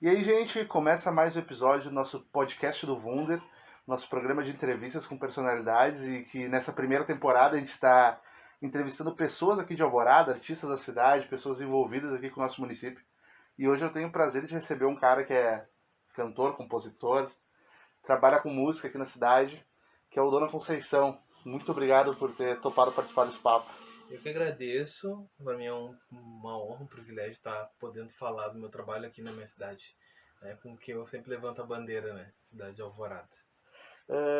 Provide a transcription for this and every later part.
E aí, gente, começa mais um episódio do nosso podcast do Wunder, nosso programa de entrevistas com personalidades, e que nessa primeira temporada a gente está entrevistando pessoas aqui de Alvorada, artistas da cidade, pessoas envolvidas aqui com o nosso município. E hoje eu tenho o prazer de receber um cara que é cantor, compositor, trabalha com música aqui na cidade, que é o Dona Conceição. Muito obrigado por ter topado participar desse papo. Eu que agradeço, para mim é uma honra, um privilégio estar podendo falar do meu trabalho aqui na minha cidade, né, com que eu sempre levanto a bandeira, né, cidade de Alvorada.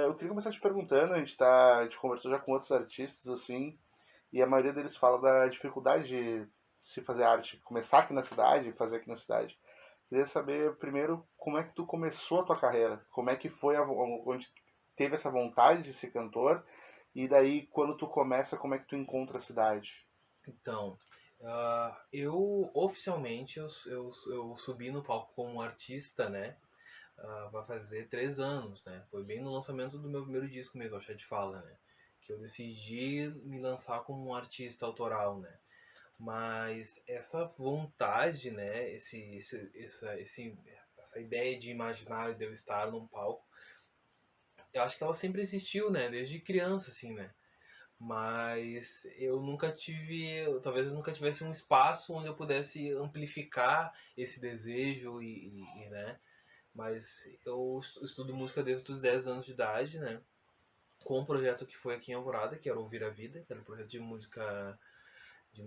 Eu queria começar te perguntando, a gente conversou já com outros artistas, assim, e a maioria deles fala da dificuldade de se fazer arte, começar aqui na cidade, fazer aqui na cidade. Queria saber primeiro como é que tu começou a tua carreira, como é que foi onde teve essa vontade de ser cantor, e daí quando tu começa, como é que tu encontra a cidade? Então, eu oficialmente eu subi no palco como artista, né, vai fazer 3 anos, né, foi bem no lançamento do meu primeiro disco mesmo, Chá de Fala, né, que eu decidi me lançar como um artista autoral, né. Mas essa vontade, né, essa ideia de imaginário de eu estar num palco, eu acho que ela sempre existiu, né, desde criança, assim, né. Mas eu nunca tive, talvez eu nunca tivesse um espaço onde eu pudesse amplificar esse desejo né. Mas eu estudo música desde os 10 anos de idade, né, com um projeto que foi aqui em Alvorada, que era Ouvir a Vida, que era um projeto de música de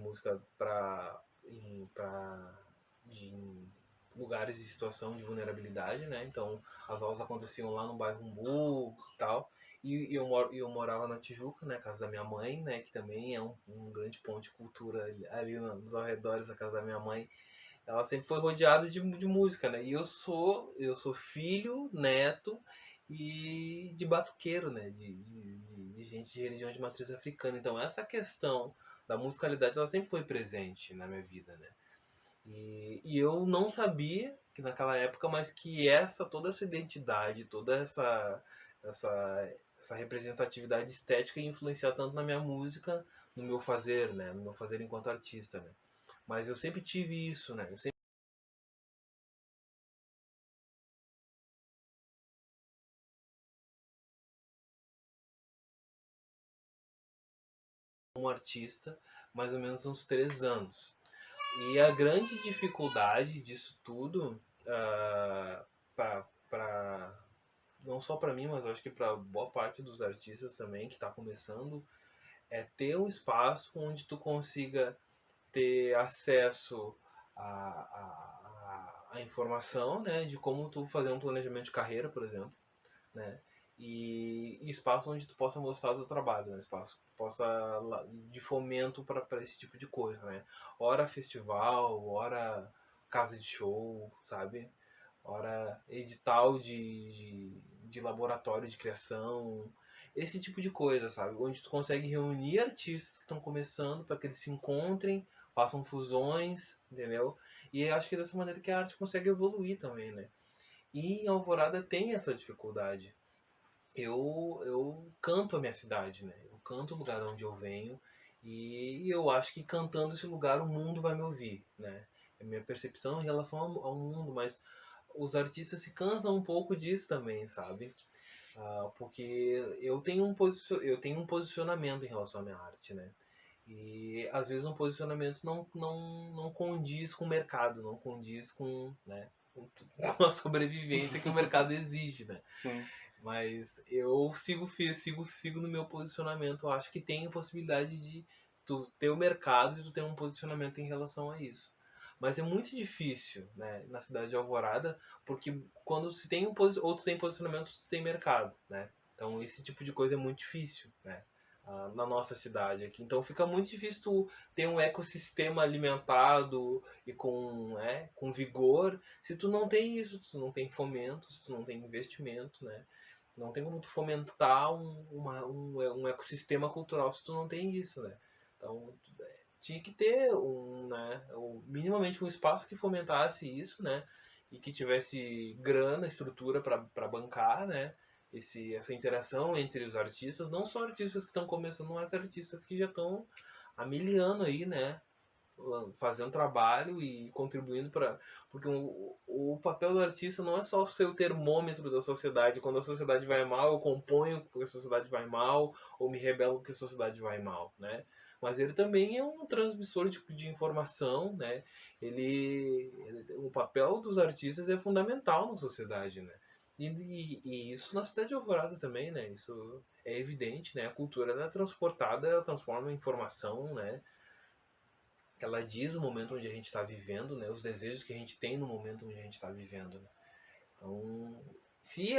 lugares de situação de vulnerabilidade, né? Então as aulas aconteciam lá no bairro Umbu e tal. E eu morava na Tijuca, né? Casa da minha mãe, né? Que também é um grande ponto de cultura ali nos arredores da casa da minha mãe. Ela sempre foi rodeada de música, né? E eu sou filho, neto e de batuqueiro, né? De gente de religião de matriz africana. Então essa questão da musicalidade ela sempre foi presente na minha vida, né? E eu não sabia que naquela época, mas que toda essa identidade, toda essa representatividade estética ia influenciar tanto na minha música, no meu fazer, né? No meu fazer enquanto artista, né? Mas eu sempre tive isso, né? Eu sempre fui um artista, mais ou menos uns 3 anos. E a grande dificuldade disso tudo, para não só para mim, mas eu acho que para boa parte dos artistas também que está começando, é ter um espaço onde tu consiga ter acesso à informação, né, de como tu fazer um planejamento de carreira, por exemplo, né, e espaço onde tu possa mostrar o teu trabalho, né, espaço possa de fomento para esse tipo de coisa, né, ora festival, ora casa de show, sabe, ora edital de laboratório de criação, esse tipo de coisa, sabe? Onde tu consegue reunir artistas que estão começando para que eles se encontrem, façam fusões, entendeu? E acho que é dessa maneira que a arte consegue evoluir também, né? E em Alvorada tem essa dificuldade. Eu canto a minha cidade, né? Eu canto o lugar onde eu venho e eu acho que cantando esse lugar o mundo vai me ouvir, né? É a minha percepção em relação ao mundo, mas os artistas se cansam um pouco disso também, sabe? Porque eu tenho um posicionamento em relação à minha arte, né? E às vezes um posicionamento não condiz com o mercado, não condiz com, né, com a sobrevivência que o mercado exige, né? Sim. Mas eu sigo no meu posicionamento. Eu acho que tem a possibilidade de tu ter o mercado e tu ter um posicionamento em relação a isso. Mas é muito difícil, né, na cidade de Alvorada, porque quando se tem outros têm posicionamento, tu tem mercado, né? Então esse tipo de coisa é muito difícil, né? Na nossa cidade aqui. Então fica muito difícil tu ter um ecossistema alimentado e com vigor, se tu não tem isso, se tu não tem fomento, se tu não tem investimento, né? Não tem como tu fomentar um ecossistema cultural se tu não tem isso, né? Então, tinha que ter né, minimamente um espaço que fomentasse isso, né? E que tivesse grana, estrutura para bancar, né? Essa interação entre os artistas, não só artistas que estão começando, mas artistas que já estão há 1000 anos aí, né? fazendo trabalho e contribuindo para... Porque o papel do artista não é só ser o termômetro da sociedade. Quando a sociedade vai mal, eu componho porque a sociedade vai mal, ou me rebelo porque a sociedade vai mal, né? Mas ele também é um transmissor de informação, né? O papel dos artistas é fundamental na sociedade, né? E isso na cidade de Alvorada também, né? Isso é evidente, né? A cultura ela é transportada, ela transforma em informação, né? Ela diz o momento onde a gente está vivendo, né? Os desejos que a gente tem no momento onde a gente está vivendo, né? Então, se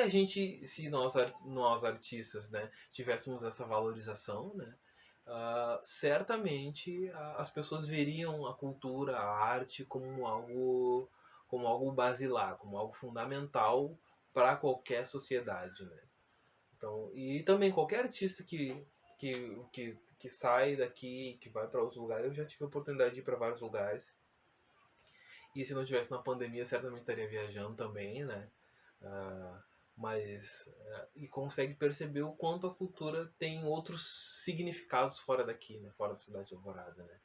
nós artistas, né, tivéssemos essa valorização, né, certamente as pessoas veriam a cultura, a arte como algo basilar, como algo fundamental para qualquer sociedade, né? Então, e também qualquer artista que sai daqui, que vai para outros lugares, eu já tive a oportunidade de ir para vários lugares. E se não tivesse na pandemia, certamente estaria viajando também, né? Ah, e consegue perceber o quanto a cultura tem outros significados fora daqui, né? Fora da cidade de Alvorada, né?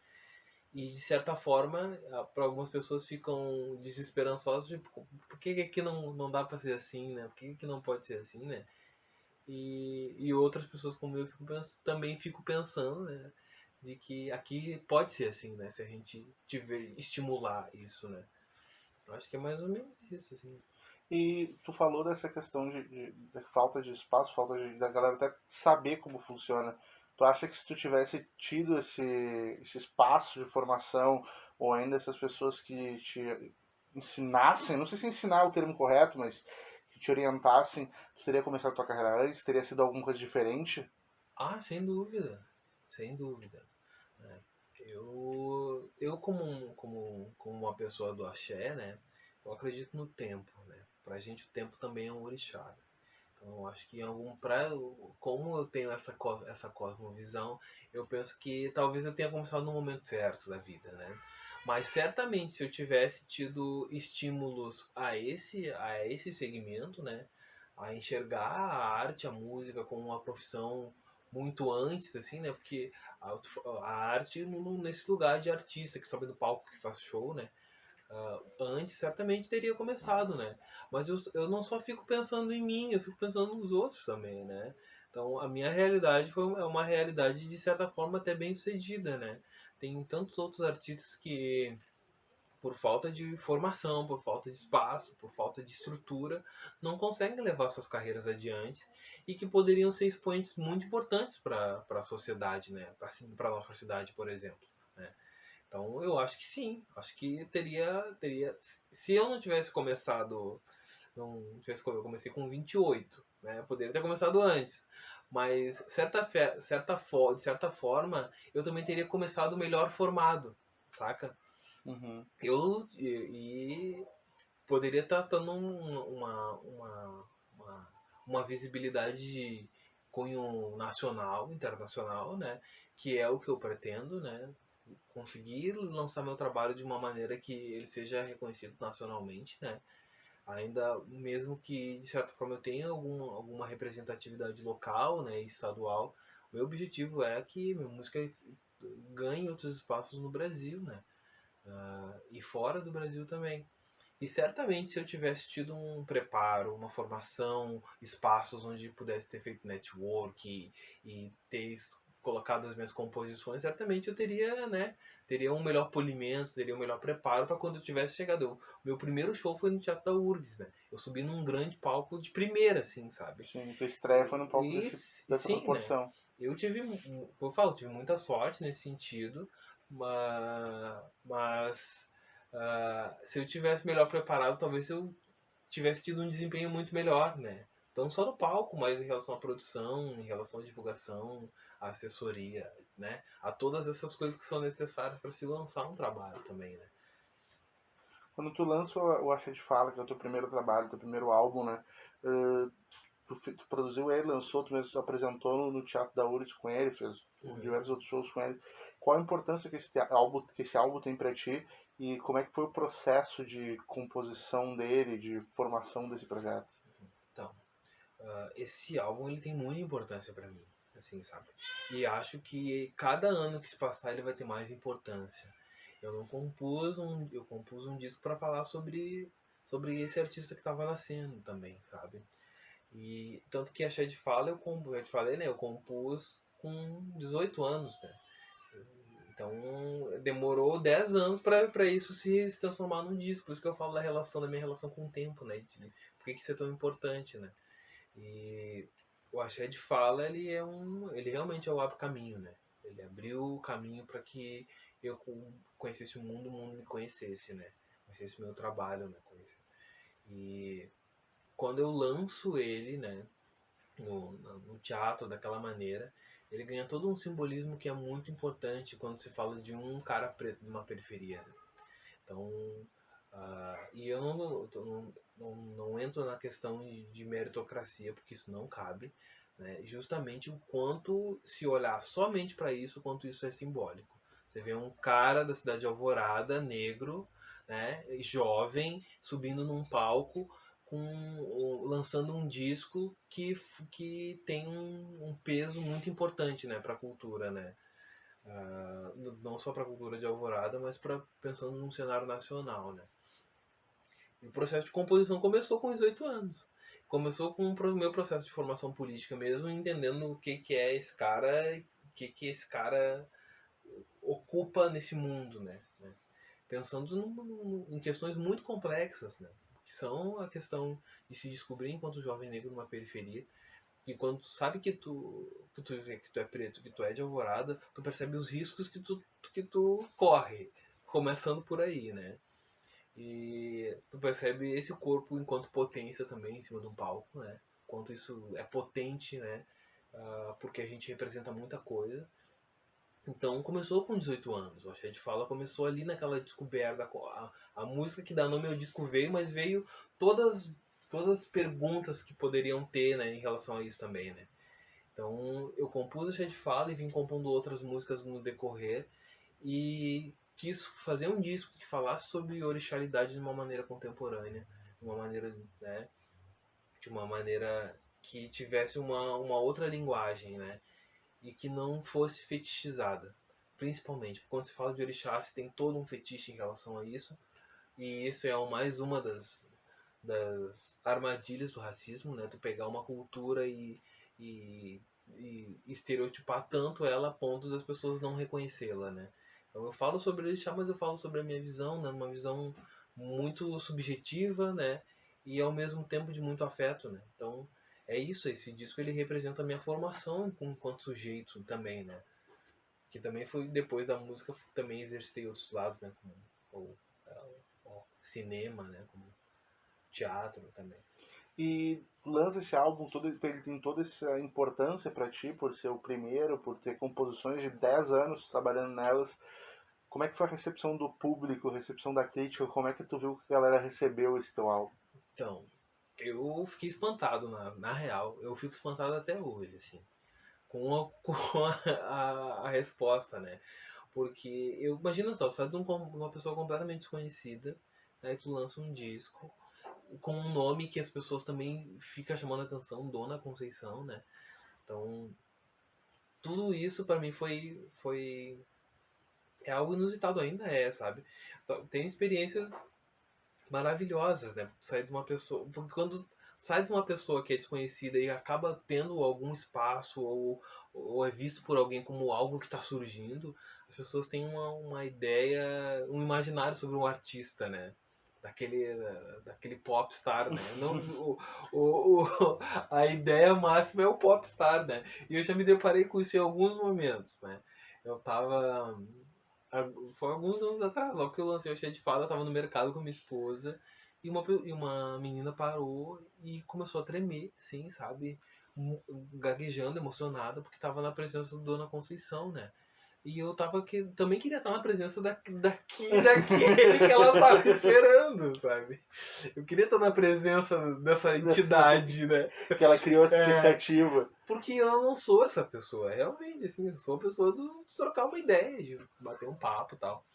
E de certa forma, para algumas pessoas ficam desesperançosas, tipo, por que aqui não dá para ser assim, né? Por que não pode ser assim, né? E outras pessoas como eu também fico pensando, né? De que aqui pode ser assim, né? Se a gente tiver estimular isso, né? Acho que é mais ou menos isso, assim. E tu falou dessa questão da falta de espaço, da galera até saber como funciona. Tu acha que se tu tivesse tido esse espaço de formação, ou ainda essas pessoas que te ensinassem, não sei se ensinar é o termo correto, mas que te orientassem, tu teria começado a tua carreira antes? Teria sido alguma coisa diferente? Ah, sem dúvida. Sem dúvida. Né? Eu como uma pessoa do axé, né? Eu acredito no tempo, né? Pra gente o tempo também é um orixá. Né? Então eu acho que como eu tenho essa cosmovisão, eu penso que talvez eu tenha começado no momento certo da vida, né? Mas certamente se eu tivesse tido estímulos a esse segmento, né? A enxergar a arte, a música como uma profissão muito antes, assim, né? Porque a arte nesse lugar de artista que sobe no palco, que faz show, né? Antes certamente teria começado, né? Mas eu não só fico pensando em mim, eu fico pensando nos outros também, né? Então a minha realidade é uma realidade de certa forma até bem sucedida, né? Tem tantos outros artistas que por falta de formação, por falta de espaço, por falta de estrutura, não conseguem levar suas carreiras adiante e que poderiam ser expoentes muito importantes para a sociedade, né? Para a nossa cidade, por exemplo. Né? Então eu acho que sim, acho que teria se eu não tivesse começado, eu comecei com 28, né? Eu poderia ter começado antes. Mas de certa forma, eu também teria começado melhor formado, saca? Uhum. E poderia estar dando uma, uma visibilidade de cunho nacional, internacional, né? Que é o que eu pretendo, né? Conseguir lançar meu trabalho de uma maneira que ele seja reconhecido nacionalmente, né? Ainda mesmo que de certa forma eu tenha alguma representatividade local, né, estadual, meu objetivo é que minha música ganhe outros espaços no Brasil, né? E fora do Brasil também. E certamente se eu tivesse tido um preparo, uma formação, espaços onde pudesse ter feito network e ter colocado as minhas composições, certamente eu teria, né, teria um melhor polimento, teria um melhor preparo para quando eu tivesse chegado. O meu primeiro show foi no Teatro da URGS, né? Eu subi num grande palco de primeira, assim, sabe? Sim, tua estreia foi num palco dessa Sim, né? proporção. Eu tive, como eu falo, tive muita sorte nesse sentido, mas se eu tivesse melhor preparado, talvez eu tivesse tido um desempenho muito melhor, né? Não só no palco, mas em relação à produção, em relação à divulgação, à assessoria, né? A todas essas coisas que são necessárias para se lançar um trabalho também, né? Quando tu lança o Axé de Fala, que é o teu primeiro trabalho, teu primeiro álbum, né? Tu produziu ele, lançou, tu mesmo apresentou no Teatro da URGS com ele, fez Uhum. diversos outros shows com ele. Qual a importância que esse álbum tem pra ti e como é que foi o processo de composição dele, de formação desse projeto? Então, esse álbum ele tem muita importância para mim, assim, sabe? E acho que cada ano que se passar ele vai ter mais importância. Eu compus um disco para falar sobre esse artista que estava nascendo também, sabe? E tanto que a Cheia de Fala eu te falei, né? Eu compus com 18 anos, né? Então demorou 10 anos para isso se transformar num disco. Por isso que eu falo da minha relação com o tempo, né? Por que isso é tão importante, né? E o Axé de Fala, ele realmente é o abre caminho, né? Ele abriu o caminho para que eu conhecesse o mundo me conhecesse, né? Conhecesse o meu trabalho, né? E quando eu lanço ele, né? No teatro daquela maneira, ele ganha todo um simbolismo que é muito importante quando se fala de um cara preto de uma periferia, né? Então, e eu não entro na questão de meritocracia, porque isso não cabe, né? Justamente o quanto, se olhar somente para isso, o quanto isso é simbólico. Você vê um cara da cidade de Alvorada, negro, né, jovem, subindo num palco, lançando um disco que tem um peso muito importante, né, para a cultura, né? Não só para a cultura de Alvorada, mas pensando num cenário nacional, né? E o processo de composição começou com 18 anos. Começou com o meu processo de formação política mesmo, entendendo o que é esse cara, que esse cara ocupa nesse mundo, né? Pensando em questões muito complexas, né? Que são a questão de se descobrir enquanto jovem negro numa periferia. E quando tu sabe que tu é preto, que tu é de Alvorada, tu percebe os riscos que tu corre, começando por aí, né? E tu percebe esse corpo enquanto potência também em cima de um palco, né? Quanto isso é potente, né? Porque a gente representa muita coisa. Então começou com 18 anos. O Axé de Fala começou ali naquela descoberta. A música que dá nome ao disco veio, mas veio todas as perguntas que poderiam ter, né, em relação a isso também, né? Então eu compus Axé de Fala e vim compondo outras músicas no decorrer e quis fazer um disco que falasse sobre orixalidade de uma maneira contemporânea, de uma maneira, né, de uma maneira que tivesse uma outra linguagem, né? E que não fosse fetichizada. Principalmente, porque quando se fala de orixá, se tem todo um fetiche em relação a isso. E isso é mais uma das armadilhas do racismo, né? Tu pegar uma cultura e, e estereotipar tanto ela a ponto das pessoas não reconhecê-la, né? Então eu falo sobre orixá, mas eu falo sobre a minha visão, né? Uma visão muito subjetiva, né? E ao mesmo tempo de muito afeto, né? Então é isso, esse disco ele representa a minha formação enquanto sujeito também, né? Que também foi depois da música, também exercitei outros lados, né? Como o cinema, né? Como teatro também. E lança esse álbum, ele tem toda essa importância para ti, por ser o primeiro, por ter composições de 10 anos trabalhando nelas. Como é que foi a recepção do público, a recepção da crítica? Como é que tu viu que a galera recebeu esse teu álbum? Então, eu fiquei espantado, na real. Eu fico espantado até hoje, assim. Com a resposta, né? Porque eu imagino só, sai de uma pessoa completamente desconhecida, aí tu lança um disco com um nome que as pessoas também ficam chamando a atenção, Dona Conceição, né? Então, tudo isso pra mim foi é algo inusitado ainda sabe? Então, tem experiências maravilhosas, né? Sair de uma pessoa, porque quando sai de uma pessoa que é desconhecida e acaba tendo algum espaço ou é visto por alguém como algo que está surgindo, as pessoas têm uma ideia, um imaginário sobre um artista, né? Daquele popstar, né? Não, a ideia máxima é o popstar, né? E eu já me deparei com isso em alguns momentos, né? Eu tava foi alguns anos atrás, logo que eu lancei o Cheio de Fala, eu tava no mercado com minha esposa e uma menina parou e começou a tremer, assim, sabe? Gaguejando, emocionada, porque tava na presença da Dona Conceição, né? E eu também queria estar na presença daquele que ela tava esperando, sabe? Eu queria estar na presença dessa entidade, né? Que ela criou essa expectativa. Porque eu não sou essa pessoa, realmente, assim, eu sou a pessoa de trocar uma ideia, de bater um papo e tal.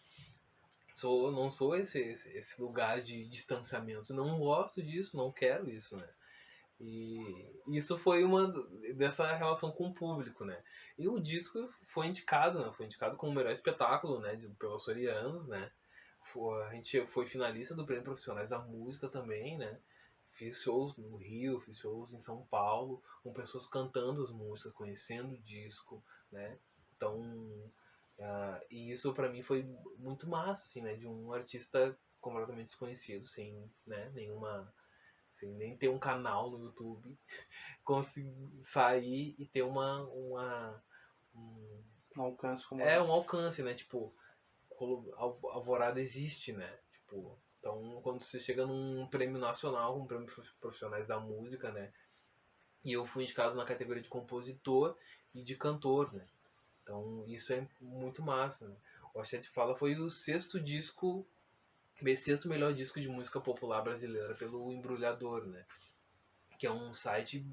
Não sou esse lugar de distanciamento. Não gosto disso, não quero isso, né? E isso foi uma dessa relação com o público, né? E o disco foi indicado, né? Foi indicado como o melhor espetáculo, né? Pelos Açorianos, né? A gente foi finalista do Prêmio Profissionais da Música também, né? Fiz shows no Rio, fiz shows em São Paulo, com pessoas cantando as músicas, conhecendo o disco, né? Então, e isso pra mim foi muito massa, assim, né? De um artista completamente desconhecido, sem, né, nenhuma, sem nem ter um canal no YouTube, conseguir sair e ter um, Um alcance como um esse. alcance, né? Tipo, Alvorada existe, né? Tipo, então quando você chega num prêmio nacional, um prêmio profissionais da música, né? E eu fui indicado na categoria de compositor e de cantor, né? Então isso é muito massa, né? O Axé de Fala foi o sexto melhor disco de música popular brasileira pelo Embrulhador, né? Que é um site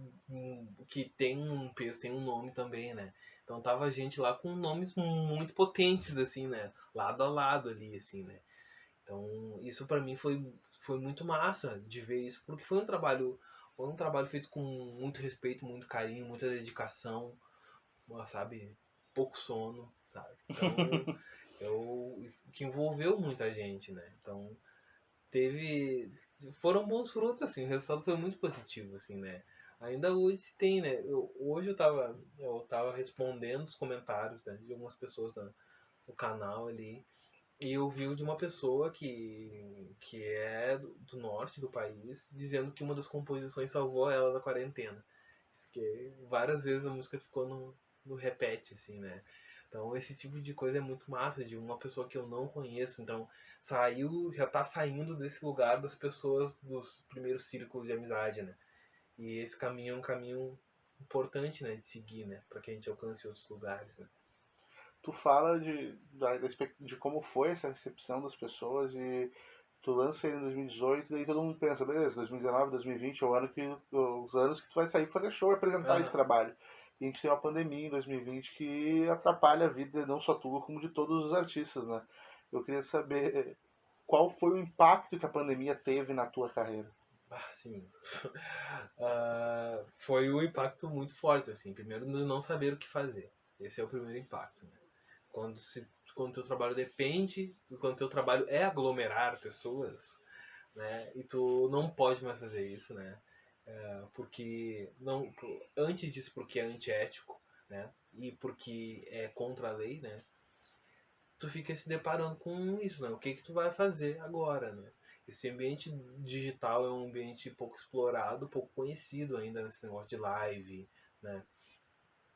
que tem um peso, tem um nome também, né? Então tava gente lá com nomes muito potentes, assim, né? Lado a lado ali, assim, né? Então isso pra mim foi muito massa de ver isso, porque foi um trabalho feito com muito respeito, muito carinho, muita dedicação, sabe? Pouco sono, sabe? Então que envolveu muita gente, né? Então teve foram bons frutos, assim, o resultado foi muito positivo, assim, né? Ainda hoje se tem, né? Hoje eu tava respondendo os comentários, né, de algumas pessoas no canal ali, e eu vi o de uma pessoa que é do norte do país, dizendo que uma das composições salvou ela da quarentena. Diz que várias vezes a música ficou no repete, assim, né? Então esse tipo de coisa é muito massa, de uma pessoa que eu não conheço. Então já tá saindo desse lugar das pessoas dos primeiros círculos de amizade, né? E esse caminho é um caminho importante, né, de seguir, né? Pra que a gente alcance outros lugares, né? Tu fala de como foi essa recepção das pessoas e tu lança ele em 2018, daí todo mundo pensa, beleza, 2019, 2020 é o ano os anos que tu vai sair fazer show e apresentar esse Aham. trabalho. E a gente tem uma pandemia em 2020 que atrapalha a vida não só tua, como de todos os artistas, né? Eu queria saber qual foi o impacto que a pandemia teve na tua carreira. Sim. Foi um impacto muito forte, assim. Primeiro, de não saber o que fazer. Esse é o primeiro impacto, né? Quando quando teu trabalho depende, quando teu trabalho é aglomerar pessoas, né? E tu não pode mais fazer isso, né? Porque não, antes disso, porque é antiético, né? E porque é contra a lei, né? Tu fica se deparando com isso, né? O que que tu vai fazer agora, né? Esse ambiente digital é um ambiente pouco explorado, pouco conhecido ainda nesse negócio de live, né?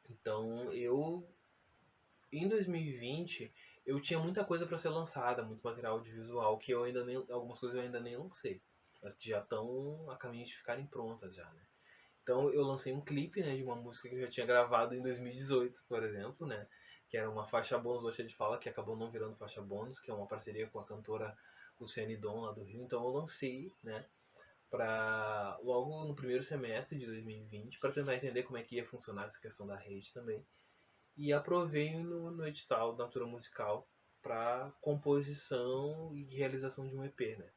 Então, em 2020, eu tinha muita coisa para ser lançada, muito material audiovisual, que eu ainda nem, algumas coisas eu ainda nem lancei, mas que já estão a caminho de ficarem prontas já, né? Então eu lancei um clipe, né, de uma música que eu já tinha gravado em 2018, por exemplo, né, que era uma faixa bônus do Oxa de Fala, que acabou não virando faixa bônus, que é uma parceria com a cantora Luciane Dom, lá do Rio. Então eu lancei, né, para logo no primeiro semestre de 2020, para tentar entender como é que ia funcionar essa questão da rede também. E aprovei no edital da Natura Musical para composição e realização de um EP, né?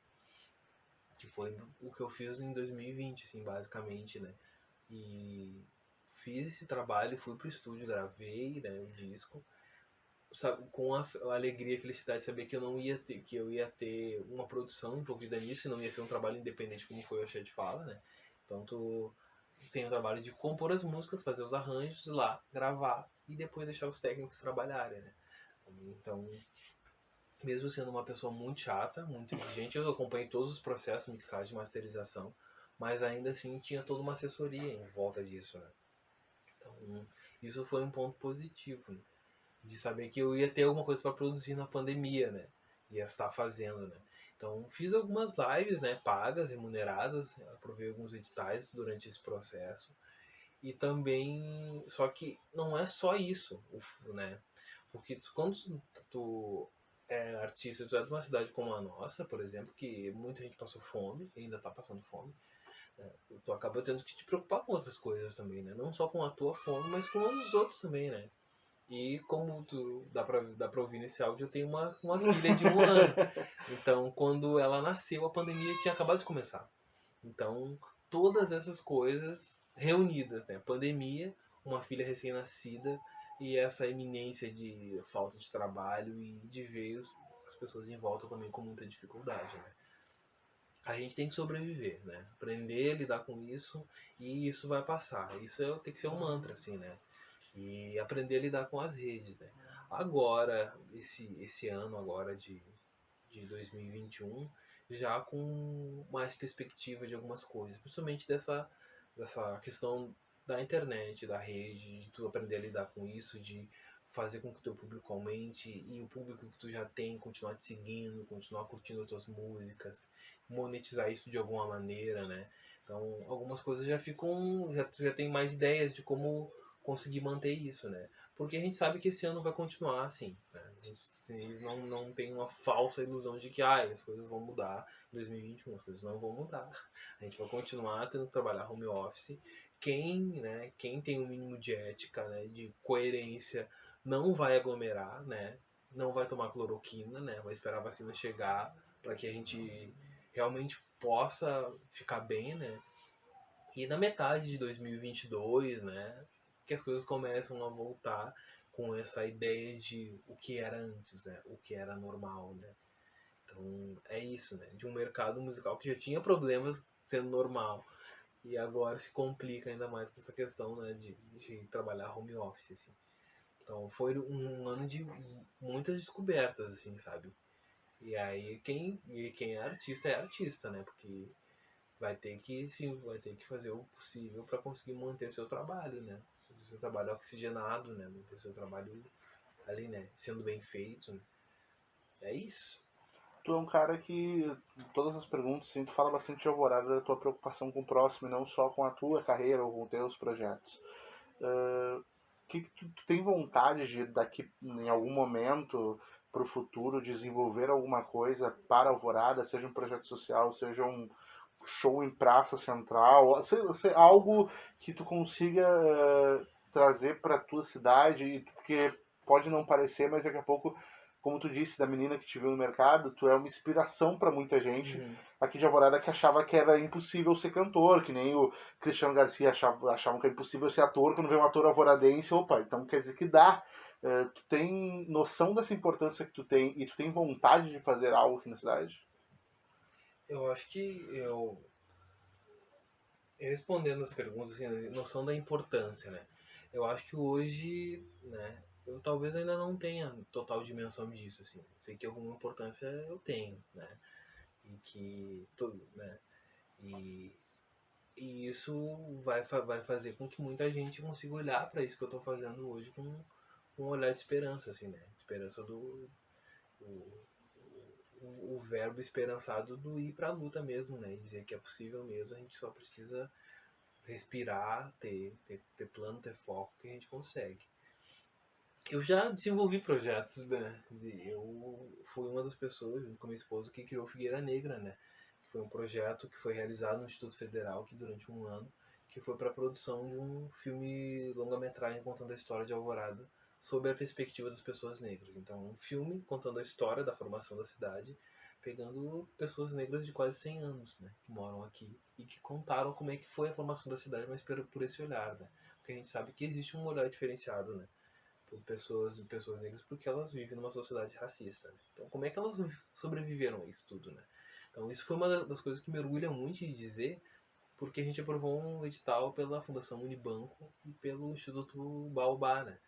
Que foi o que eu fiz em 2020, assim, basicamente, né? E fiz esse trabalho, fui pro estúdio, gravei, né, o disco, sabe, com a alegria e felicidade de saber que eu não ia ter, que eu ia ter uma produção envolvida nisso, e não ia ser um trabalho independente como foi o Axé de Fala, né? Então tu tem o trabalho de compor as músicas, fazer os arranjos, ir lá, gravar e depois deixar os técnicos trabalharem, né? Então, mesmo sendo uma pessoa muito chata, muito exigente, eu acompanhei todos os processos, mixagem, masterização, mas ainda assim tinha toda uma assessoria em volta disso, né? Então, isso foi um ponto positivo, né? De saber que eu ia ter alguma coisa para produzir na pandemia, né? Ia estar fazendo, né? Então, fiz algumas lives, né, pagas, remuneradas, aprovei alguns editais durante esse processo. E também, só que não é só isso, né? Porque quando tu é artista, tu é de uma cidade como a nossa, por exemplo, que muita gente passou fome, e ainda tá passando fome, né? Tu acaba tendo que te preocupar com outras coisas também, né? Não só com a tua fome, mas com a dos outros também, né? E como dá pra ouvir nesse áudio, eu tenho uma filha de 1 ano. Então, quando ela nasceu, a pandemia tinha acabado de começar. Então, todas essas coisas reunidas, né? Pandemia, uma filha recém-nascida, e essa iminência de falta de trabalho e de ver as pessoas em volta também com muita dificuldade, né? A gente tem que sobreviver, né? Aprender a lidar com isso e isso vai passar. Isso tem que ser um mantra, assim, né? E aprender a lidar com as redes, né? Agora, esse ano agora de 2021, já com mais perspectiva de algumas coisas, principalmente dessa questão da internet, da rede, de tu aprender a lidar com isso, de fazer com que o teu público aumente e o público que tu já tem continuar te seguindo, continuar curtindo as tuas músicas, monetizar isso de alguma maneira, né? Então, algumas coisas já ficam, já tem mais ideias de como conseguir manter isso, né? Porque a gente sabe que esse ano vai continuar assim, né? A gente não tem uma falsa ilusão de que as coisas vão mudar em 2021, as coisas não vão mudar. A gente vai continuar tendo que trabalhar home office. Quem tem um mínimo de ética, né, de coerência, não vai aglomerar, né? Não vai tomar cloroquina, né? Vai esperar a vacina chegar para que a gente realmente possa ficar bem, né? E na metade de 2022, né, que as coisas começam a voltar com essa ideia de o que era antes, né, o que era normal, né. Então é isso, né, de um mercado musical que já tinha problemas sendo normal e agora se complica ainda mais com essa questão, né, de trabalhar home office, assim. Então foi um ano de muitas descobertas, assim, sabe. E aí quem é artista, né, porque vai ter que fazer o possível para conseguir manter seu trabalho, né? Seu trabalho oxigenado, né? Manter seu trabalho ali, né? Sendo bem feito, né? É isso. Tu é um cara que, em todas as perguntas, assim, tu fala bastante de Alvorada, da tua preocupação com o próximo, e não só com a tua carreira ou com os teus projetos. Que tu tem vontade de, daqui, em algum momento, para o futuro, desenvolver alguma coisa para Alvorada, seja um projeto social, seja um show em praça central, algo que tu consiga trazer para tua cidade, porque pode não parecer, mas daqui a pouco, como tu disse, da menina que te viu no mercado, tu é uma inspiração para muita gente Uhum. aqui de Alvorada que achava que era impossível ser cantor, que nem o Cristiano Garcia achavam que é impossível ser ator, quando vê um ator alvoradense, opa, então quer dizer que dá. Tu tem noção dessa importância que tu tem e tu tem vontade de fazer algo aqui na cidade? Eu acho que respondendo as perguntas, assim, a noção da importância, né? Eu acho que hoje, né? Eu talvez ainda não tenha total dimensão disso, assim. Sei que alguma importância eu tenho, né? E que tudo, né? E E isso vai fazer com que muita gente consiga olhar para isso que eu estou fazendo hoje com um olhar de esperança, assim, né? Esperança do. O, o verbo esperançado do ir para a luta mesmo, né? E dizer que é possível mesmo, a gente só precisa respirar, ter plano, ter foco que a gente consegue. Eu já desenvolvi projetos, né? Eu fui uma das pessoas, com minha esposa, que criou Figueira Negra, né? Que foi um projeto que foi realizado no Instituto Federal, que durante um ano, que foi para a produção de um filme longa-metragem contando a história de Alvorada, sob a perspectiva das pessoas negras. Então, um filme contando a história da formação da cidade, pegando pessoas negras de quase 100 anos, né? Que moram aqui e que contaram como é que foi a formação da cidade, mas por esse olhar, né? Porque a gente sabe que existe um olhar diferenciado, né? Por pessoas negras porque elas vivem numa sociedade racista. Né? Então, como é que elas sobreviveram a isso tudo, né? Então, isso foi uma das coisas que me orgulha muito de dizer, porque a gente aprovou um edital pela Fundação Unibanco e pelo Instituto Baobá, né?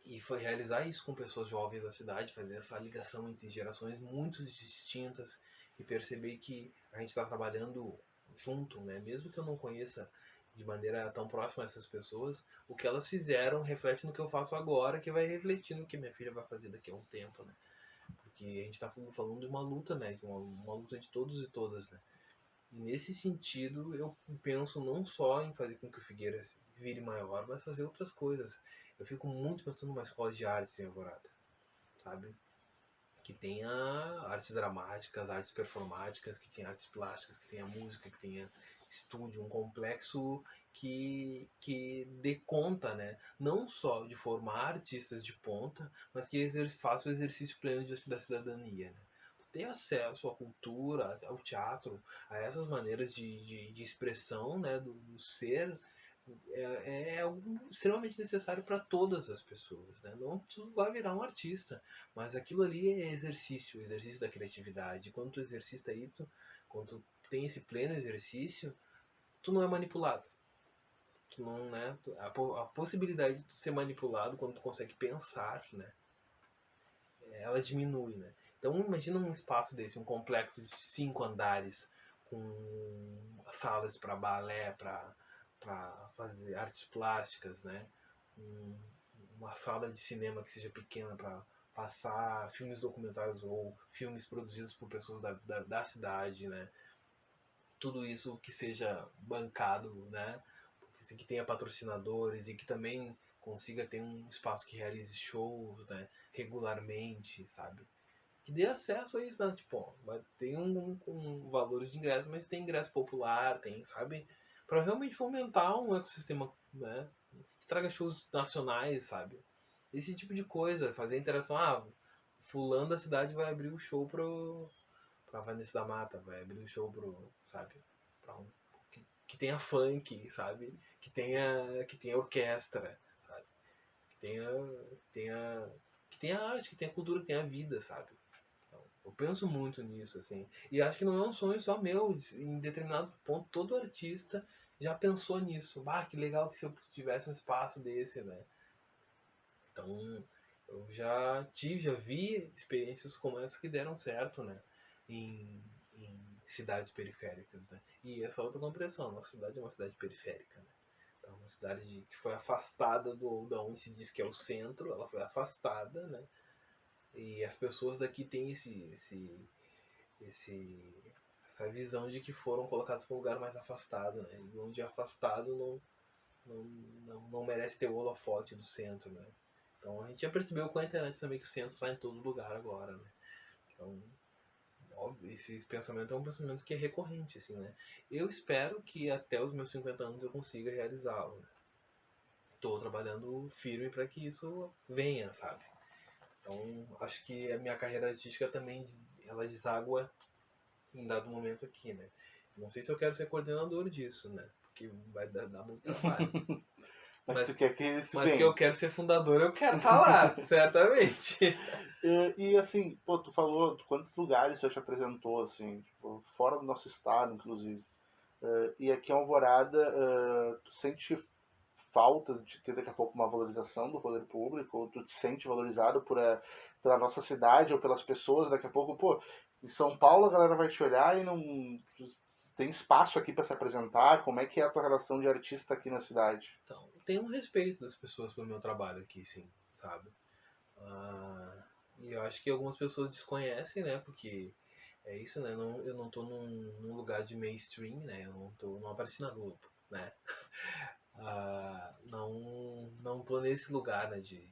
E foi realizar isso com pessoas jovens da cidade, fazer essa ligação entre gerações muito distintas e perceber que a gente está trabalhando junto, né? Mesmo que eu não conheça de maneira tão próxima essas pessoas, o que elas fizeram reflete no que eu faço agora, que vai refletir no que minha filha vai fazer daqui a um tempo, né? Porque a gente está falando de uma luta, né? De uma luta de todos e todas, né? E nesse sentido, eu penso não só em fazer com que o Figueira vire maior, mas fazer outras coisas. Eu fico muito pensando numa escola de artes em Alvorada, sabe? Que tenha artes dramáticas, artes performáticas, que tenha artes plásticas, que tenha música, que tenha estúdio, um complexo que dê conta, né? Não só de formar artistas de ponta, mas que faça o exercício pleno da cidadania, né? Ter acesso à cultura, ao teatro, a essas maneiras de expressão, né, do ser, é algo extremamente necessário para todas as pessoas, né? Não tu vai virar um artista, mas aquilo ali é exercício da criatividade. Quando tu exercita isso, quando tu tem esse pleno exercício, tu não é manipulado. Tu não, né? A possibilidade de tu ser manipulado quando tu consegue pensar, né? Ela diminui, né? Então imagina um espaço desse, um complexo de 5 andares com salas para balé, para fazer artes plásticas, né? Um, uma sala de cinema que seja pequena para passar filmes documentários ou filmes produzidos por pessoas da cidade, né? Tudo isso que seja bancado, né? Que tenha patrocinadores e que também consiga ter um espaço que realize shows, né? Regularmente, sabe? Que dê acesso a isso, né? Tipo, ó, tem um valor de ingresso, mas tem ingresso popular, tem, sabe? Pra realmente fomentar um ecossistema, né? Que traga shows nacionais, sabe? Esse tipo de coisa, fazer interação. Ah, fulano da cidade vai abrir o show pra Vanessa da Mata, vai abrir o show sabe? Pra que tenha funk, sabe? Que tenha orquestra, sabe? Que tenha, que tenha arte, que tenha cultura, que tenha vida, sabe? Eu penso muito nisso, assim. E acho que não é um sonho só meu. Em determinado ponto, todo artista já pensou nisso. Ah, que legal que se eu tivesse um espaço desse, né? Então, eu já vi experiências como essa que deram certo, né? Em cidades periféricas, né? E essa outra compreensão, nossa cidade é uma cidade periférica, né? Então, uma cidade que foi afastada da onde se diz que é o centro, ela foi afastada, né? E as pessoas daqui têm essa visão de que foram colocados para um lugar mais afastado, né? E onde é afastado não merece ter o holofote do centro, né? Então a gente já percebeu com a internet também que o centro está em todo lugar agora, né? Então, óbvio, esse pensamento é um pensamento que é recorrente, assim, né? Eu espero que até os meus 50 anos eu consiga realizá-lo, né? Estou trabalhando firme para que isso venha, sabe? Então, acho que a minha carreira artística também ela deságua em dado momento aqui, né? Não sei se eu quero ser coordenador disso, né? Porque vai dar muito trabalho. Mas tu Mas, quer que isso mas que venha. eu quero ser fundador, eu quero estar lá, certamente. E assim, pô, tu falou quantos lugares você te apresentou, assim, tipo, fora do nosso estado, inclusive. E aqui em Alvorada, tu sente falta de ter daqui a pouco uma valorização do poder público, ou tu te sente valorizado pela nossa cidade ou pelas pessoas daqui a pouco, pô, em São Paulo a galera vai te olhar e não tem espaço aqui para se apresentar, como é que é a tua relação de artista aqui na cidade? Então, tem um respeito das pessoas pelo meu trabalho aqui, sim, sabe? E eu acho que algumas pessoas desconhecem, né? Porque é isso, né? Eu não tô num lugar de mainstream, né? Não apareci na Globo, né? Não tô nesse lugar, né? De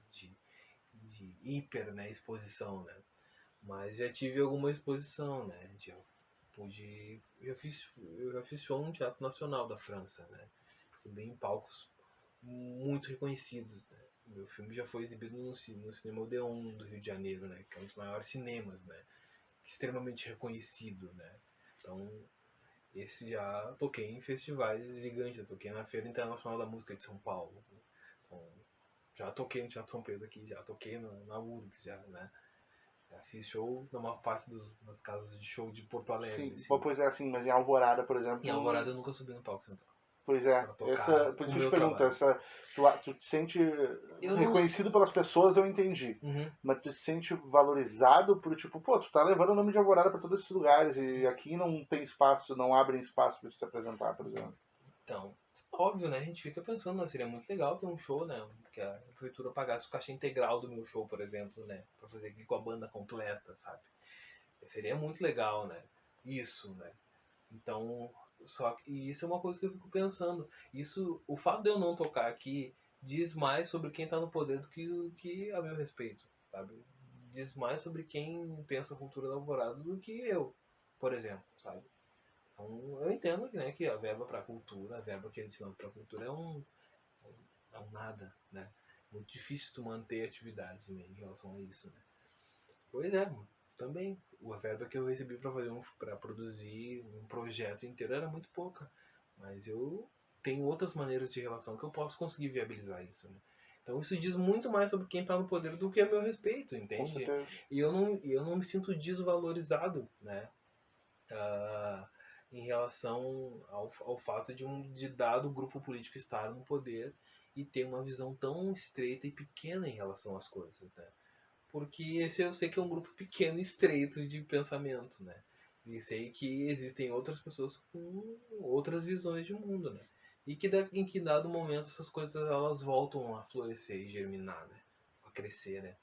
hiper, né? Exposição, né? Mas já tive alguma exposição, né? Eu já fiz show no Teatro Nacional da França, né? Subi em palcos muito reconhecidos, né? Meu filme já foi exibido no Cinema Odeon do Rio de Janeiro, né? Que é um dos maiores cinemas, né? Extremamente reconhecido, né? Então, esse já toquei em festivais gigantes, já toquei na Feira Internacional da Música de São Paulo. Então, já toquei no Teatro São Pedro aqui, já toquei na URGS, já, né? Já fiz show na maior parte das casas de show de Porto Alegre, Sim, assim. pois é assim, mas em Alvorada, por Em exemplo, Alvorada eu nunca subi no palco central pois é, pra essa, tocar por o isso que eu te meu pergunto, trabalho. tu te sente Eu não. reconhecido pelas pessoas, eu entendi. Uhum. Mas tu te sente valorizado por tipo, pô, tu tá levando o nome de Alvorada pra todos esses lugares e aqui não tem espaço, não abrem espaço pra tu se apresentar, por exemplo. Então, óbvio, né? A gente fica pensando, né? Seria muito legal ter um show, né? Que a prefeitura pagasse o cachê integral do meu show, por exemplo, né? Pra fazer aqui com a banda completa, sabe? Seria muito legal, né? Isso, né? Então, e isso é uma coisa que eu fico pensando. Isso, o fato de eu não tocar aqui diz mais sobre quem tá no poder do que a meu respeito, sabe? Diz mais sobre quem pensa a cultura da Alvorada do que eu, por exemplo, sabe? Então, eu entendo, né, que a verba para cultura, a verba que é destinada para cultura é um nada, né? Muito difícil tu manter atividades, né, em relação a isso, né? Pois é, também a verba que eu recebi para produzir um projeto inteiro era muito pouca, mas eu tenho outras maneiras de relação que eu posso conseguir viabilizar isso, né? Então isso diz muito mais sobre quem está no poder do que a meu respeito, Com entende? certeza. E eu não me sinto desvalorizado, né? Em relação ao fato de dado grupo político estar no poder e ter uma visão tão estreita e pequena em relação às coisas, né? Porque esse eu sei que é um grupo pequeno e estreito de pensamento, né? E sei que existem outras pessoas com outras visões de mundo, né? E que em que dado momento essas coisas elas voltam a florescer e germinar, né? A crescer, né?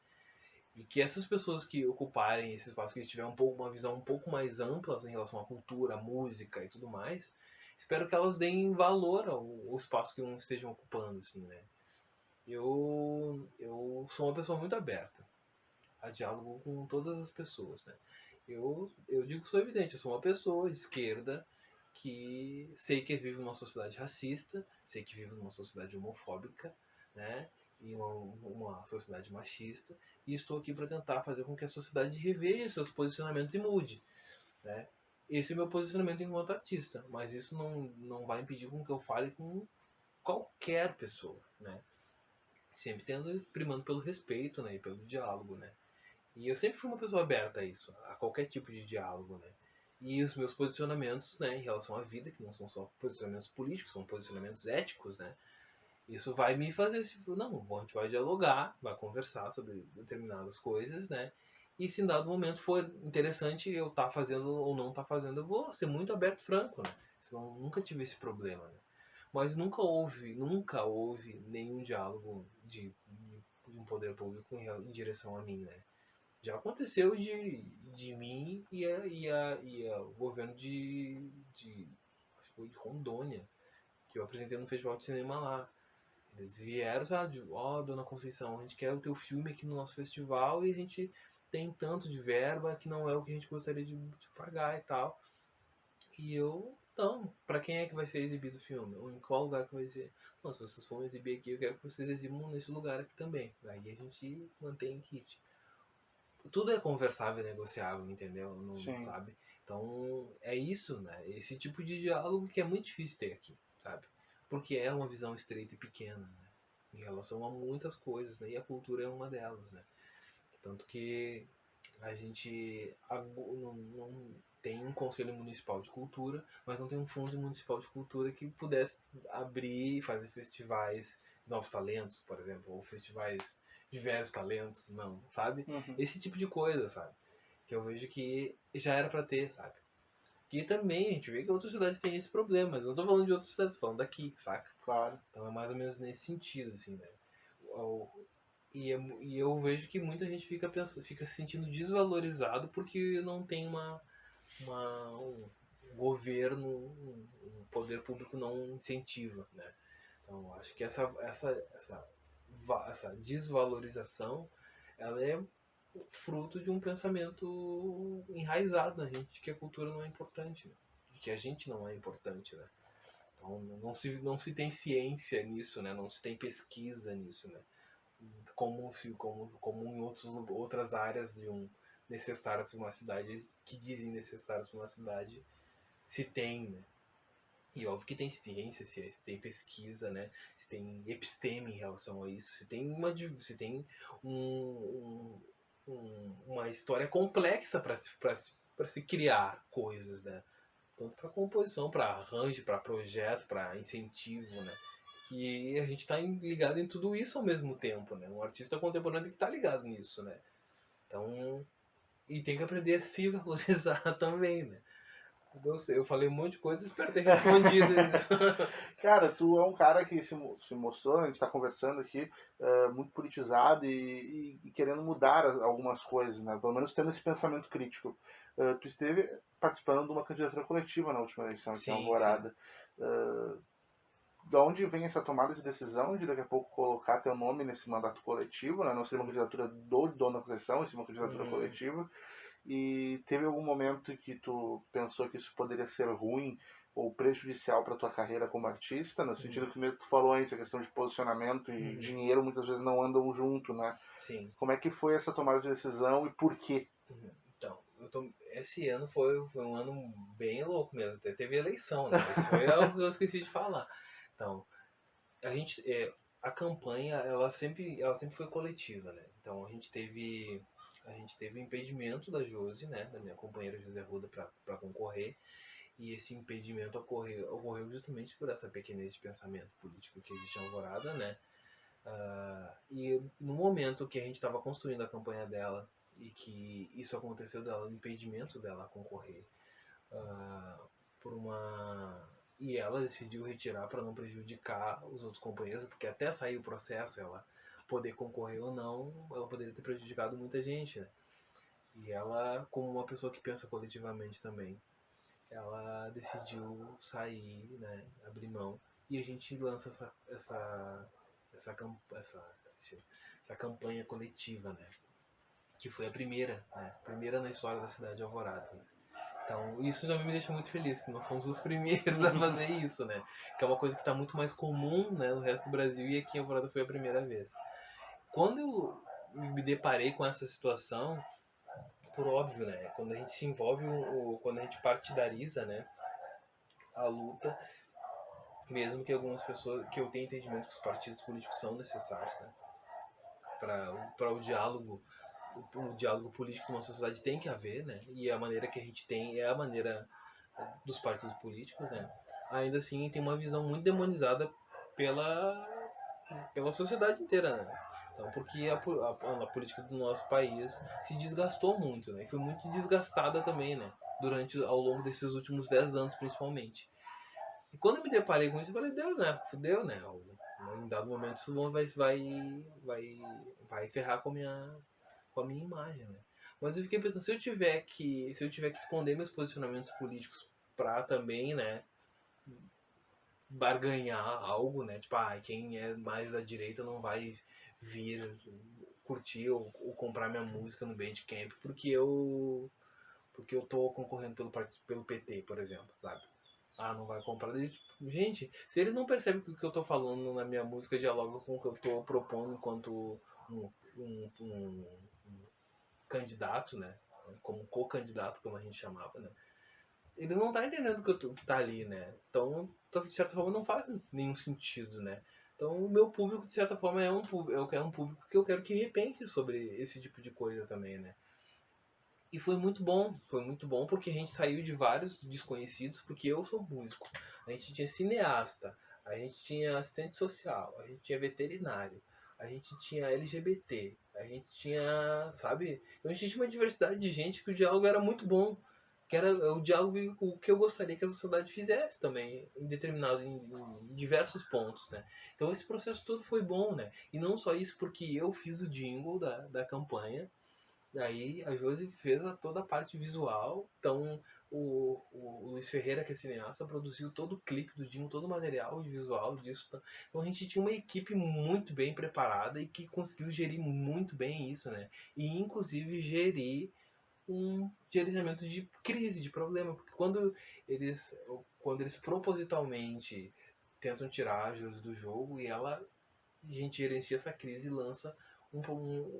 E que essas pessoas que ocuparem esse espaço, que tiverem uma visão um pouco mais ampla em relação à cultura, à música e tudo mais, espero que elas deem valor ao espaço que não estejam ocupando, assim, né? Eu sou uma pessoa muito aberta a diálogo com todas as pessoas, né? Eu digo que sou evidente, eu sou uma pessoa de esquerda que sei que vive numa sociedade racista, sei que vive numa sociedade homofóbica, né? E uma sociedade machista, e estou aqui para tentar fazer com que a sociedade reveja seus posicionamentos e mude, né? Esse é o meu posicionamento enquanto artista, mas isso não vai impedir com que eu fale com qualquer pessoa, né? Sempre primando pelo respeito, né? E pelo diálogo, né? E eu sempre fui uma pessoa aberta a isso, a qualquer tipo de diálogo, né? E os meus posicionamentos, né, em relação à vida, que não são só posicionamentos políticos, são posicionamentos éticos, né? Isso vai me fazer, não, a gente vai dialogar, vai conversar sobre determinadas coisas, né? E se em dado momento for interessante eu estar fazendo ou não estar fazendo, eu vou ser muito aberto e franco, né? Senão nunca tive esse problema, né? Mas nunca houve nenhum diálogo de um poder público em direção a mim, né? Já aconteceu de mim o governo acho que foi de Rondônia, que eu apresentei no festival de cinema lá. Eles vieram, sabe, ó, Dona Conceição, a gente quer o teu filme aqui no nosso festival e a gente tem tanto de verba que não é o que a gente gostaria de pagar e tal. E eu, então, pra quem é que vai ser exibido o filme? Ou em qual lugar que vai ser? Não, se vocês forem exibir aqui, eu quero que vocês exibam nesse lugar aqui também. Daí a gente mantém kit. Tudo é conversável e negociável, entendeu? Não Sim. sabe? Então, é isso, né? Esse tipo de diálogo que é muito difícil ter aqui, sabe? Porque é uma visão estreita e pequena, né? Em relação a muitas coisas, né? E a cultura é uma delas, né? Tanto que a gente não tem um conselho municipal de cultura, mas não tem um fundo municipal de cultura que pudesse abrir e fazer festivais de novos talentos, por exemplo, ou festivais de velhos talentos, não, sabe? Uhum. Esse tipo de coisa, sabe? Que eu vejo que já era pra ter, sabe? E também a gente vê que outras cidades têm esse problema, mas eu não tô falando de outras cidades, tô falando daqui, saca? Claro. Então é mais ou menos nesse sentido, assim, né? E eu vejo que muita gente fica se sentindo desvalorizado porque não tem um governo, um poder público não incentiva, né? Então acho que essa desvalorização ela é fruto de um pensamento enraizado na gente de que a cultura não é importante, né? De que a gente não é importante, né? Então não se tem ciência nisso, né? Não se tem pesquisa nisso, né? Como em outras áreas necessárias para uma cidade, que dizem necessárias para uma cidade, se tem, né? E óbvio que tem ciência, se tem pesquisa, né? Se tem episteme em relação a isso, se tem um, uma história complexa para se criar coisas, né? Tanto para composição, para arranjo, para projeto, para incentivo, né? E a gente está ligado em tudo isso ao mesmo tempo, né? Um artista contemporâneo que está ligado nisso, né? Então, e tem que aprender a se valorizar também, né? Eu sei, eu falei um monte de coisa, espero ter respondido isso. Cara, tu é um cara que se mostrou, a gente está conversando aqui, muito politizado e querendo mudar algumas coisas, né? Pelo menos tendo esse pensamento crítico. Tu esteve participando de uma candidatura coletiva na última eleição aqui em Sim, sim. Alvorada. De onde vem essa tomada de decisão de daqui a pouco colocar teu nome nesse mandato coletivo, né? Não seria uma candidatura do dono da concessão, seria uma candidatura Uhum. coletiva. E teve algum momento que tu pensou que isso poderia ser ruim ou prejudicial para tua carreira como artista, no sentido Uhum. que mesmo tu falou antes, a questão de posicionamento e Uhum. dinheiro muitas vezes não andam junto, né? Sim. Como é que foi essa tomada de decisão e por quê? Uhum. Então, esse ano foi um ano bem louco mesmo. Até teve eleição, né? Isso foi algo que eu esqueci de falar. Então, a gente, a campanha, ela sempre foi coletiva, né? Então, a gente teve o impedimento da Josi, né? Da minha companheira José Arruda para concorrer. E esse impedimento ocorreu justamente por essa pequenez de pensamento político que existe em Alvorada, né? E no momento que a gente estava construindo a campanha dela e que isso aconteceu dela, o impedimento dela concorrer por uma... E ela decidiu retirar para não prejudicar os outros companheiros, porque até sair o processo, ela poder concorrer ou não, ela poderia ter prejudicado muita gente, né? E ela, como uma pessoa que pensa coletivamente também, ela decidiu sair, né, abrir mão, e a gente lança essa campanha coletiva, né, que foi a primeira, né, primeira na história da cidade de Alvorada. Né? Então isso já me deixa muito feliz, que nós somos os primeiros a fazer isso, né, que é uma coisa que está muito mais comum, né, no resto do Brasil, e aqui em Alvorada foi a primeira vez. Quando eu me deparei com essa situação, por óbvio, né, quando a gente se envolve, quando a gente partidariza, né, a luta, mesmo que algumas pessoas, que eu tenha entendimento que os partidos políticos são necessários, né, para o diálogo político numa sociedade tem que haver, né, e a maneira que a gente tem é a maneira dos partidos políticos, né, ainda assim tem uma visão muito demonizada pela, pela sociedade inteira, né. Então, porque a política do nosso país se desgastou muito, né, e foi muito desgastada também, né, ao longo desses últimos 10 anos, principalmente. E quando eu me deparei com isso, eu falei, Deus, né? Fudeu, né? Em dado momento isso vai ferrar com a minha imagem, né? Mas eu fiquei pensando, se eu tiver que esconder meus posicionamentos políticos pra também, né, barganhar algo, né? Tipo, quem é mais da direita não vai vir curtir ou comprar minha música no Bandcamp porque eu tô concorrendo pelo PT, por exemplo, sabe? Não vai comprar. Gente, se ele não percebe que o que eu tô falando na minha música dialoga com o que eu tô propondo enquanto um, um, um, um candidato, né? Como co-candidato, como a gente chamava, né? Ele não tá entendendo que tá ali, né? Então, de certa forma, não faz nenhum sentido, né? Então, o meu público, de certa forma, é um público que eu quero que repense sobre esse tipo de coisa também, né? E foi muito bom porque a gente saiu de vários desconhecidos, porque eu sou músico. A gente tinha cineasta, a gente tinha assistente social, a gente tinha veterinário, a gente tinha LGBT, a gente tinha, sabe? Então a gente tinha uma diversidade de gente que o diálogo era muito bom. Que era o diálogo o que eu gostaria que a sociedade fizesse também, em diversos pontos, né? Então esse processo todo foi bom, né? E não só isso, porque eu fiz o jingle da campanha. Daí a Josi fez toda a parte visual. Então o Luiz Ferreira, que é cineasta, produziu todo o clipe do Dinho, todo o material visual disso. Então a gente tinha uma equipe muito bem preparada e que conseguiu gerir muito bem isso, né? E inclusive gerir um gerenciamento de crise, de problema. Porque quando eles propositalmente tentam tirar a Josi do jogo e a gente gerencia essa crise e lança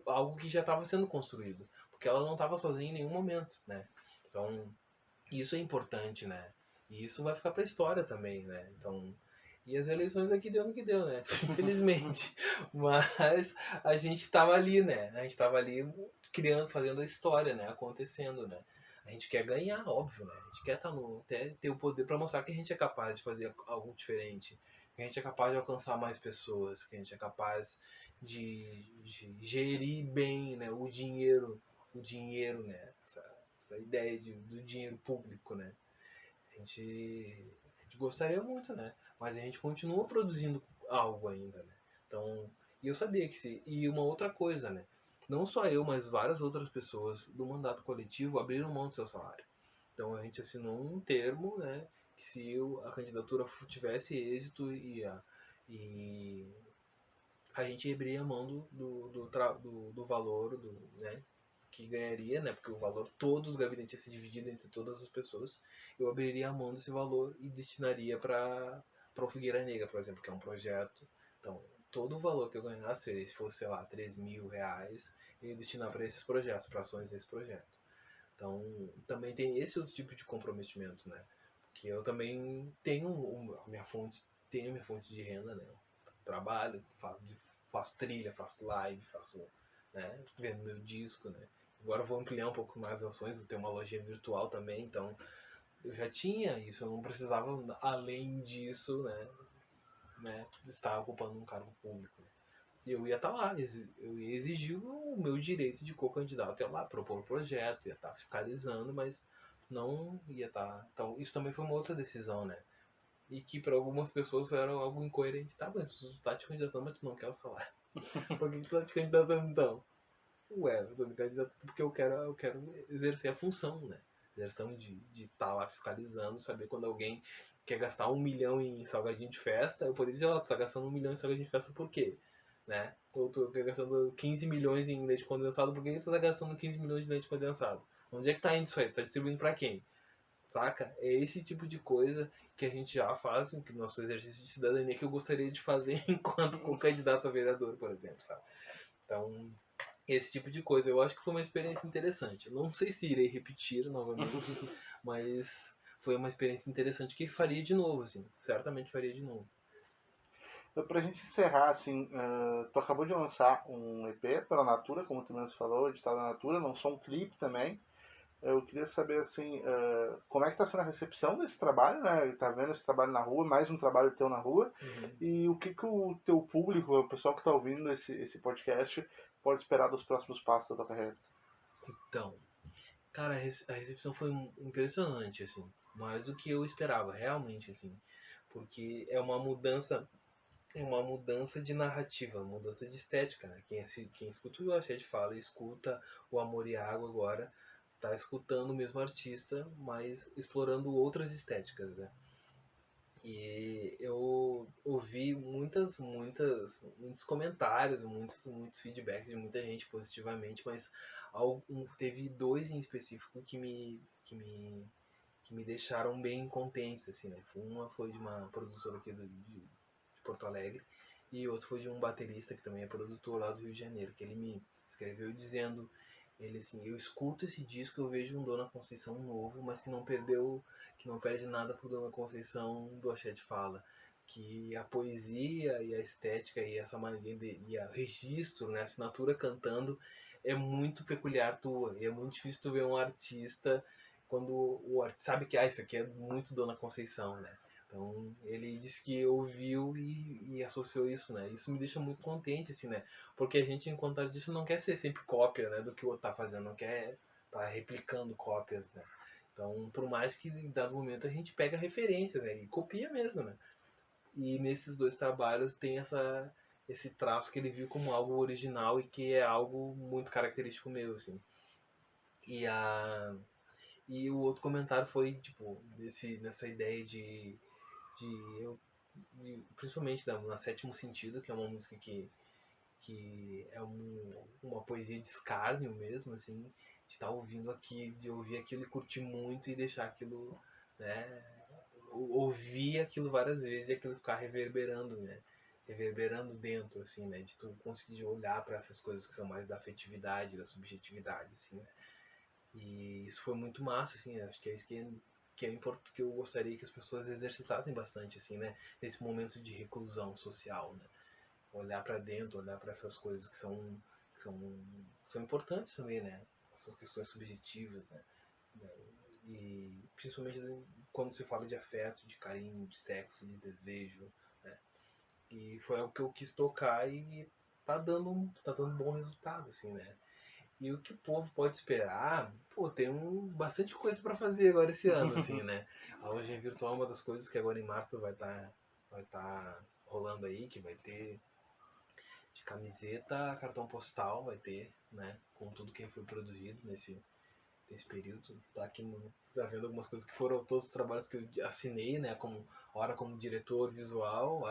algo que já estava sendo construído. Porque ela não estava sozinha em nenhum momento, né? Então, isso é importante, né? E isso vai ficar para a história também, né? Então, e as eleições aqui deu no que deu, né? Infelizmente. Mas a gente estava ali, né? A gente estava ali criando, fazendo a história, né? Acontecendo, né? A gente quer ganhar, óbvio, né? A gente quer ter o poder para mostrar que a gente é capaz de fazer algo diferente, que a gente é capaz de alcançar mais pessoas, que a gente é capaz de gerir bem, né? O dinheiro, né? Essa ideia do dinheiro público, né? A gente gostaria muito, né? Mas a gente continua produzindo algo ainda, né? Então, e eu sabia que se... E uma outra coisa, né? Não só eu, mas várias outras pessoas do mandato coletivo abriram mão do seu salário. Então a gente assinou um termo, né? Que se a candidatura tivesse êxito e a gente abriria mão do valor, né? Que ganharia, né? Porque o valor todo do gabinete ia ser dividido entre todas as pessoas. Eu abriria a mão desse valor e destinaria para o Figueira Negra, por exemplo, que é um projeto. Então, todo o valor que eu ganhasse, se fosse, sei lá, 3 mil reais, eu ia destinar para esses projetos, para ações desse projeto. Então, também tem esse outro tipo de comprometimento, né? Que eu também tenho a minha fonte tenho a minha fonte de renda, né? Eu trabalho, faço trilha, faço live, né? Vendo meu disco, né? Agora eu vou ampliar um pouco mais as ações, eu tenho uma lojinha virtual também, então eu já tinha isso, eu não precisava, além disso, né, estar ocupando um cargo público. E eu ia estar lá, eu ia exigir o meu direito de co-candidato, ia lá propor o projeto, ia estar fiscalizando, mas não ia estar. Então, isso também foi uma outra decisão, né? E que para algumas pessoas era algo incoerente. Tá, mas tu tá te candidatando, mas tu não quer o salário. Por que tu tá te candidatando então? Ué, eu tô me candidatando porque eu quero exercer a função, né? Exerção de estar lá fiscalizando, saber quando alguém quer gastar 1 milhão em salgadinho de festa, eu poderia dizer, ó, tu tá gastando 1 milhão em salgadinho de festa por quê? Né? Ou tu tá gastando 15 milhões em leite condensado, por que você tá gastando 15 milhões de leite condensado? Onde é que tá indo isso aí? Tá distribuindo pra quem? Saca? É esse tipo de coisa que a gente já faz, que nosso exercício de cidadania que eu gostaria de fazer enquanto com candidato a vereador, por exemplo, sabe? Então, esse tipo de coisa. Eu acho que foi uma experiência interessante. Não sei se irei repetir novamente, mas foi uma experiência interessante que faria de novo, assim. Certamente faria de novo. Então, pra gente encerrar, assim, tu acabou de lançar um EP pela Natura, como tu mesmo falou, edital da Natura, lançou um clipe também. Eu queria saber, assim, como é que está sendo a recepção desse trabalho, né? Tá vendo esse trabalho na rua, mais um trabalho teu na rua, e o que o teu público, o pessoal que está ouvindo esse podcast, pode esperar dos próximos passos da tua carreira? Então, cara, a recepção foi impressionante, assim. Mais do que eu esperava, realmente, assim. Porque é uma mudança de narrativa, uma mudança de estética, né? Quem escuta o Axé de Fala e escuta o Amor e a Água agora, tá escutando o mesmo artista, mas explorando outras estéticas, né? E eu ouvi muitos comentários, muitos feedbacks de muita gente positivamente, mas teve dois em específico que me deixaram bem contentes, assim, né? Uma foi de uma produtora aqui de Porto Alegre e outro foi de um baterista que também é produtor lá do Rio de Janeiro, que ele me escreveu dizendo, ele assim, eu escuto esse disco, eu vejo um Dona Conceição novo, mas que não perde nada pro Dona Conceição do Axé de Fala, que a poesia e a estética e essa maneira e o registro, né, a assinatura cantando é muito peculiar tua, e é muito difícil tu ver um artista quando o artista sabe que isso aqui é muito Dona Conceição, né? Então ele disse que ouviu e associou isso, né? Isso me deixa muito contente, assim, né? Porque a gente, enquanto artista, não quer ser sempre cópia, né, do que o outro tá fazendo, não quer tá replicando cópias, né? Então, por mais que em dado momento a gente pega referência, né? E copia mesmo, né? E nesses dois trabalhos tem esse traço que ele viu como algo original e que é algo muito característico meu, assim. E e o outro comentário foi, tipo, nessa ideia de eu principalmente na Sétimo Sentido, que é uma música que é uma poesia de escárnio mesmo, assim, de estar ouvindo aqui, de ouvir aquilo e curtir muito e deixar aquilo, né, ouvir aquilo várias vezes e aquilo ficar reverberando, né, reverberando dentro, assim, né, de tu conseguir olhar para essas coisas que são mais da afetividade, da subjetividade, assim, né, e isso foi muito massa, assim, acho que é isso que eu gostaria que as pessoas exercitassem bastante, assim, né, nesse momento de reclusão social, né, olhar para dentro, olhar para essas coisas que são, são importantes também, né? Essas questões subjetivas, né? E principalmente quando se fala de afeto, de carinho, de sexo, de desejo, né? E foi algo que eu quis tocar e tá dando bom resultado, assim, né? E o que o povo pode esperar, pô, tem bastante coisa para fazer agora esse ano, assim, né? A loja virtual é uma das coisas que agora em março vai tá rolando aí, que vai ter de camiseta, cartão postal vai ter, né? Com tudo que foi produzido nesse período. Tá aqui tá vendo algumas coisas que foram todos os trabalhos que eu assinei, né? Hora como diretor visual,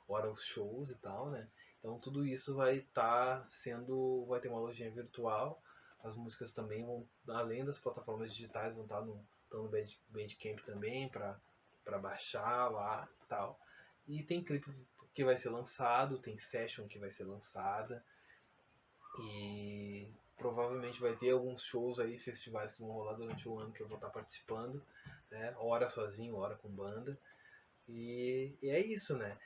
hora os shows e tal, né? Então tudo isso vai estar vai ter uma lojinha virtual. As músicas também vão, além das plataformas digitais, vão estar estão no Bandcamp também para baixar lá e tal. E tem clipe que vai ser lançado, tem session que vai ser lançada e provavelmente vai ter alguns shows aí, festivais que vão rolar durante o ano que eu vou estar participando, né? Hora sozinho, hora com banda. E é isso, né?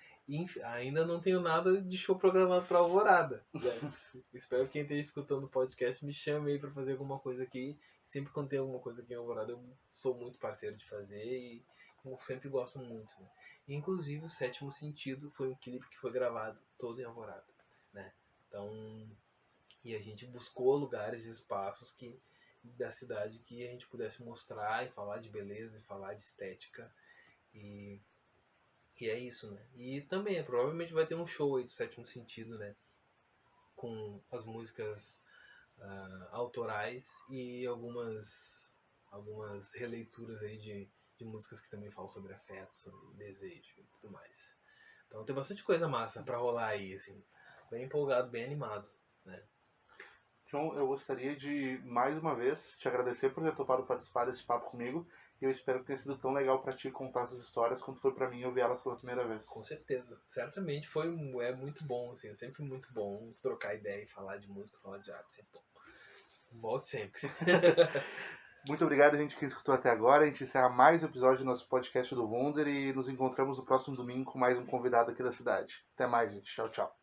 Ainda não tenho nada de show programado pra Alvorada. Né? Espero que quem esteja escutando o podcast me chame aí pra fazer alguma coisa aqui. Sempre quando tem alguma coisa aqui em Alvorada, eu sou muito parceiro de fazer e eu sempre gosto muito. Né? Inclusive, o Sétimo Sentido foi um clipe que foi gravado todo em Alvorada. Né? Então, e a gente buscou lugares e espaços da cidade que a gente pudesse mostrar e falar de beleza e falar de estética. E é isso, né? E também, provavelmente vai ter um show aí do Sétimo Sentido, né? Com as músicas autorais e algumas releituras aí de músicas que também falam sobre afeto, sobre desejo e tudo mais. Então tem bastante coisa massa pra rolar aí, assim. Bem empolgado, bem animado, né? João, eu gostaria de, mais uma vez, te agradecer por ter topado participar desse papo comigo. E eu espero que tenha sido tão legal pra ti contar essas histórias quanto foi pra mim ouvir elas pela primeira vez. Com certeza. Certamente é muito bom, assim. É sempre muito bom trocar ideia e falar de música, falar de arte. Sempre bom. Volte sempre. Muito obrigado, gente, que escutou até agora. A gente encerra mais um episódio do nosso podcast do Wunder e nos encontramos no próximo domingo com mais um convidado aqui da cidade. Até mais, gente. Tchau, tchau.